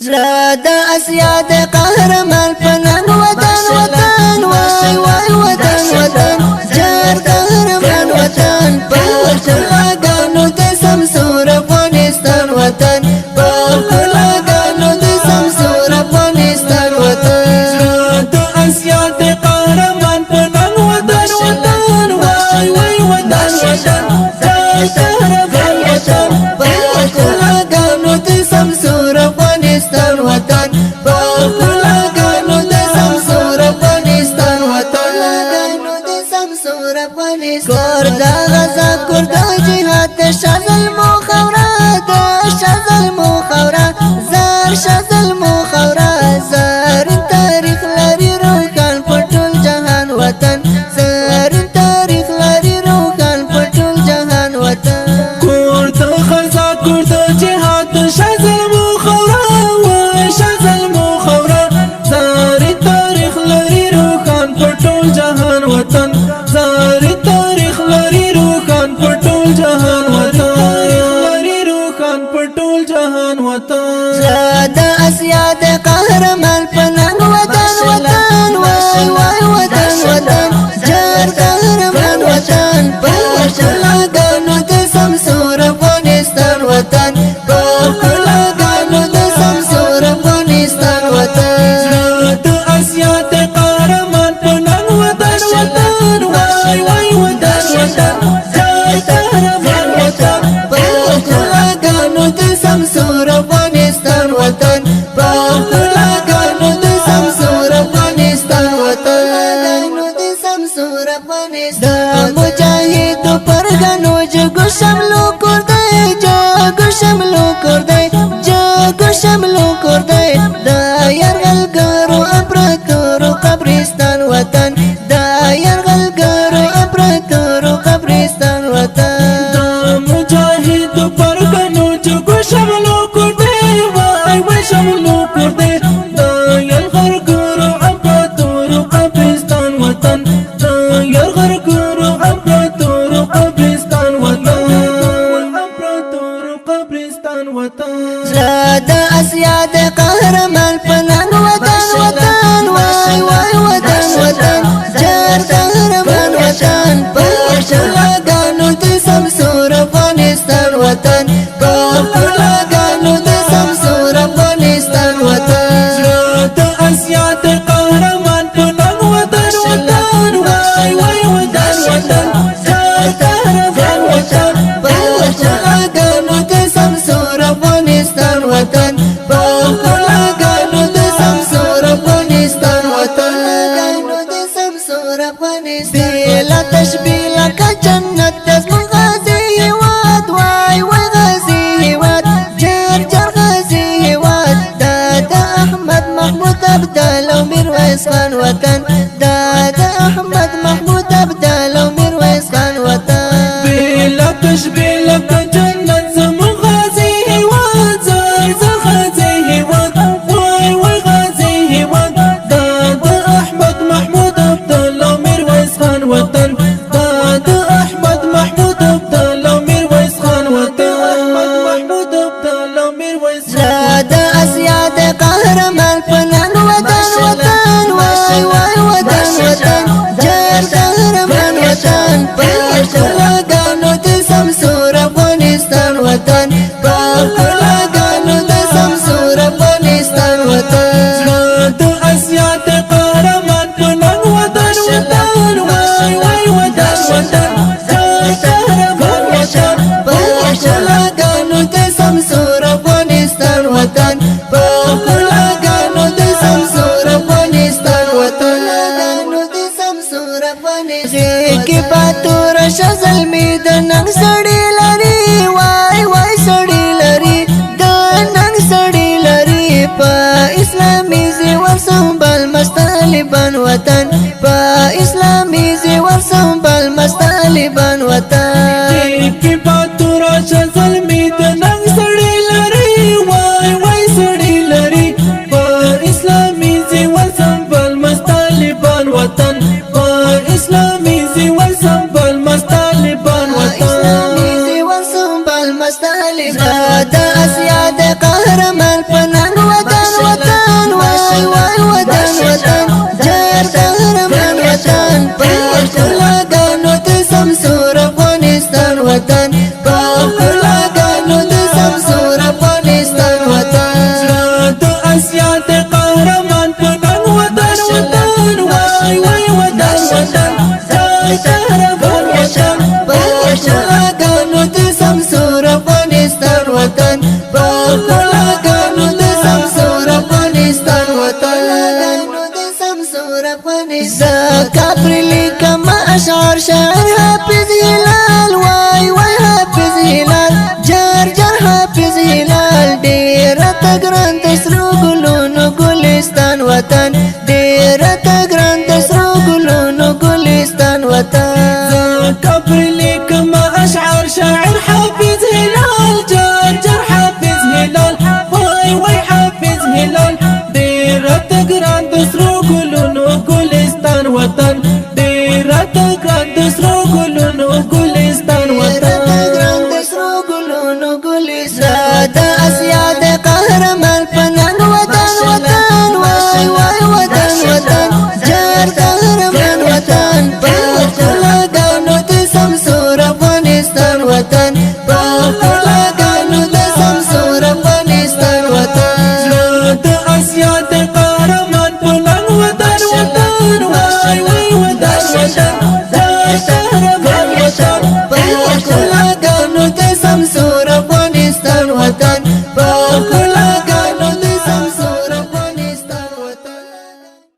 زړه د اسیا د قهرمان پننګ وطن وطن وای وای وطن وطن جار قهرمان وطن په ټولګانو د سمسور افغانستان وطن په ټولګانو د سمسور افغانستان وطن زړه د اسیا د قهرمان پننګ وطن وطن وای وای وطن وطن جار قهرمان وطن په ټولګانو د سمسور افغانستان وطن په ټولګانو د سمسور افغانستان وطن ټولګانو د سمسور افغانستان کور د غزا کور د جهاد د شذل مو خورا د شذل مو خورا زار شذل مو خورا زار تاریخ لري روکان په ټول جهان وطن زار تاریخ لري روکان په ټول جهان وطن کور د غزا کور د جهاد شذل مو خورا وای شذل مو خورا زار تاریخ لري روکان په ټول جهان وطن زار تاریخ لري روکان په ټول جهان وطن لري روکان په ټول جهان وطن زړه د اسیا د قهرمان پننګ وطن وطن وای وای وطن وطن جار قهرمان وطن په ټولګانو د سمسور افغانستان وطن په ټولګانو د سمسور افغانستان وطن زړه د اسیا د قهرمان پننګ وطن وطن وای وای وطن وطن جار قهرمان وطن په ټولګانو د سمسور افغانستان وطن په ټولګانو د سمسور افغانستان وطن د سمسور افغانستان د مجاهدو پرګنو جګو شملو کور دی جګو شملو کور دی جګو شملو کور دی د یرغلګرو امپراتورو قبرستان وطن د یرغلګرو امپراتورو قبرستان وطن د مجاهدو پرګنو جګو شملو کور دی وای وای شملو کور دی د یرغلګرو امپراتورو قبرستان وطن د یرغلګرو امپراتورو قبرستان وطن امپراتورو قبرستان وطن زړه د اسیا د قهرمان پننګ وطن وطن وای وای وطن وطن جار قهرمان وطن په ټولګانو د سمسور افغانستان وطن په ټولګانو د سمسور افغانستان وطن زړه د اسیا د قهرمان پننګ وطن وطن وای وای وطن وطن جار قهرمان وطن په ټولګانو د سمسور افغانستان وطن په ټولګانو د سمسور افغانستان وطن د سمسور افغانستان بلا تشبیه لکه جنت د زمون غازی هیواد وای وای غازی هیواد جار جار غازی هیواد دا د احمد محمود عبدال او میرویس خان وطن دا د احمد محمود عبدال او میرویس خان وطن بلا تشبیه لکه جنت زمون غازی هیواد زار زار غازی هیواد وای وای غازی هیواد دا د احمد محمود عبدالله میرویس خان وطن دا د احمد محمود عبدالله میرویس خان وطن احمد محمود عبدالله میرویس زړه د اسیا د قهرمان پننګ وطن وطن وای وای وطن وطن جار قهرمان وطن په ټولګانو د سمسور افغانستان وطن په ټولګانو د سمسور افغانستان وطن زړه د اسیا د قهرمان پننګ وطن وطن وای وای وطن وطن جار قهرمان وطن په ټولګانو د سمسور افغانستان وطن په ټولګانو د سمسور افغانستان وطن د سمسور افغانستان کې پاتور شذل می د ننګ سړی لري وای وای سړی لري د ننګ سړی لري په اسلامي زیور سنبل مستالبان وطن په اسلامي زیور سنبل مستالبان وطن کې پاتور شذل می د ننګ سړی لري وای وای سړی لري په اسلامي زیور سنبل مستالبان وطن په اسلامي زیور سنبل مستالبان وطن اسلامي زیور سنبل مستالبان د اسیا د قهرمان پننګ وطن شاعر حافظ هلال وای وای حافظ هلال جار حافظ هلال ډیر تګران د سرو ګلونو ګلستان وطن ډیر تګران د سرو ګلونو ګلستان وطن قبل كما أشعر شاعر حافظ هلال جار حافظ هلال واي واي حافظ هلال ديرة تقران دسرو قلونو قلستان وطن ديرة تقران دسرو قلونو قلستان وطن تګران د سرو ګلونو ګلستان